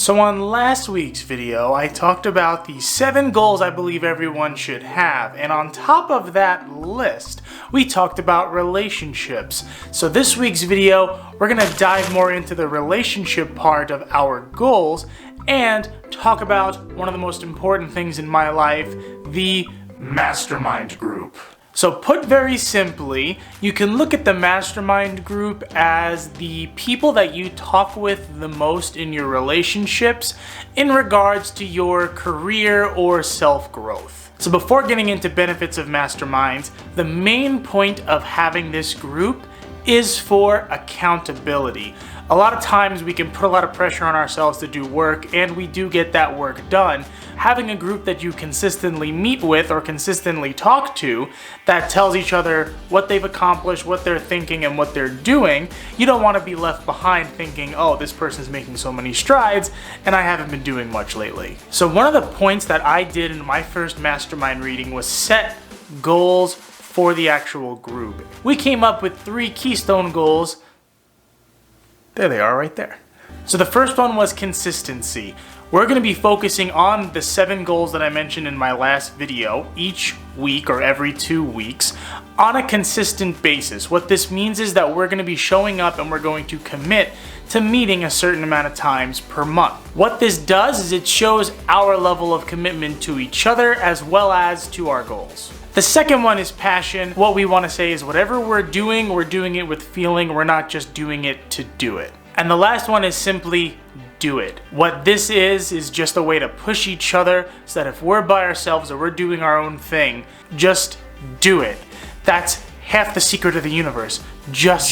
So on last week's video, I talked about the 7 goals I believe everyone should have, and on top of that list, we talked about relationships. So this week's video, we're gonna dive more into the relationship part of our goals and talk about one of the most important things in my life, the mastermind group. So put very simply, you can look at the mastermind group as the people that you talk with the most in your relationships in regards to your career or self-growth. So before getting into benefits of masterminds, the main point of having this group is for accountability. A lot of times we can put a lot of pressure on ourselves to do work, and we do get that work done. Having a group that you consistently meet with or consistently talk to that tells each other what they've accomplished, what they're thinking, and what they're doing, you don't want to be left behind thinking, oh, this person's making so many strides and I haven't been doing much lately. So one of the points that I did in my first mastermind reading was set goals for the actual group. We came up with 3 keystone goals. There they are right there. So the first one was consistency. We're going to be focusing on the 7 goals that I mentioned in my last video each week or every 2 weeks on a consistent basis. What this means is that we're going to be showing up and we're going to commit to meeting a certain amount of times per month. What this does is it shows our level of commitment to each other as well as to our goals. The second one is passion. What we want to say is whatever we're doing it with feeling. We're not just doing it to do it. And the last one is simply do it. What this is just a way to push each other so that if we're by ourselves or we're doing our own thing, just do it. That's half the secret of the universe. Just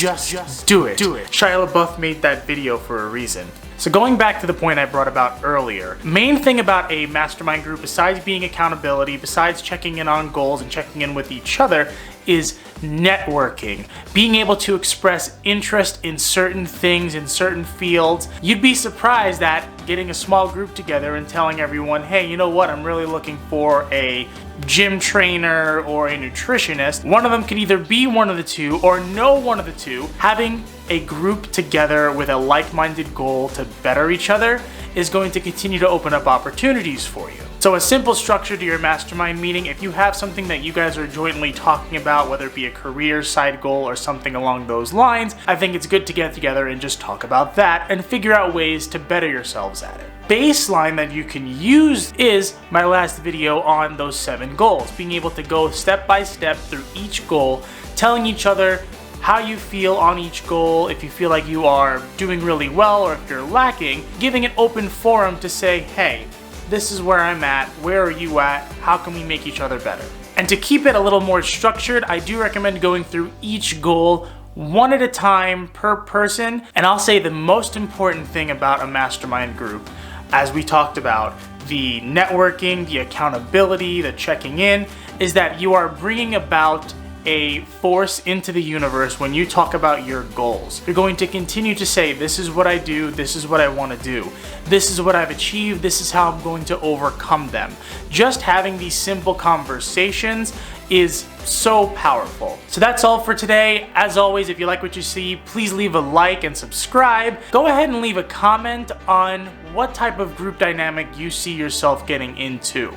do it. Shia LaBeouf made that video for a reason. So going back to the point I brought about earlier, main thing about a mastermind group, besides being accountability, besides checking in on goals and checking in with each other, is networking. Being able to express interest in certain things, in certain fields. You'd be surprised at getting a small group together and telling everyone, hey, you know what, I'm really looking for a gym trainer or a nutritionist. One of them could either be one of the two or know one of the two. Having a group together with a like-minded goal to better each other is going to continue to open up opportunities for you. So a simple structure to your mastermind meeting, if you have something that you guys are jointly talking about, whether it be a career side goal or something along those lines, I think it's good to get together and just talk about that and figure out ways to better yourselves at it. Baseline that you can use is my last video on those 7 goals, being able to go step by step through each goal, telling each other how you feel on each goal, if you feel like you are doing really well or if you're lacking, giving an open forum to say, hey, this is where I'm at, where are you at, how can we make each other better? And to keep it a little more structured, I do recommend going through each goal one at a time per person. And I'll say the most important thing about a mastermind group, as we talked about, the networking, the accountability, the checking in, is that you are bringing about a force into the universe when you talk about your goals. You're going to continue to say, this is what I do, this is what I want to do, this is what I've achieved, this is how I'm going to overcome them. Just having these simple conversations is so powerful. So that's all for today. As always, if you like what you see, please leave a like and subscribe. Go ahead and leave a comment on what type of group dynamic you see yourself getting into.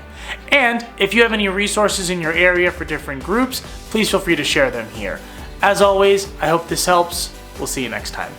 And if you have any resources in your area for different groups, please feel free to share them here. As always, I hope this helps. We'll see you next time.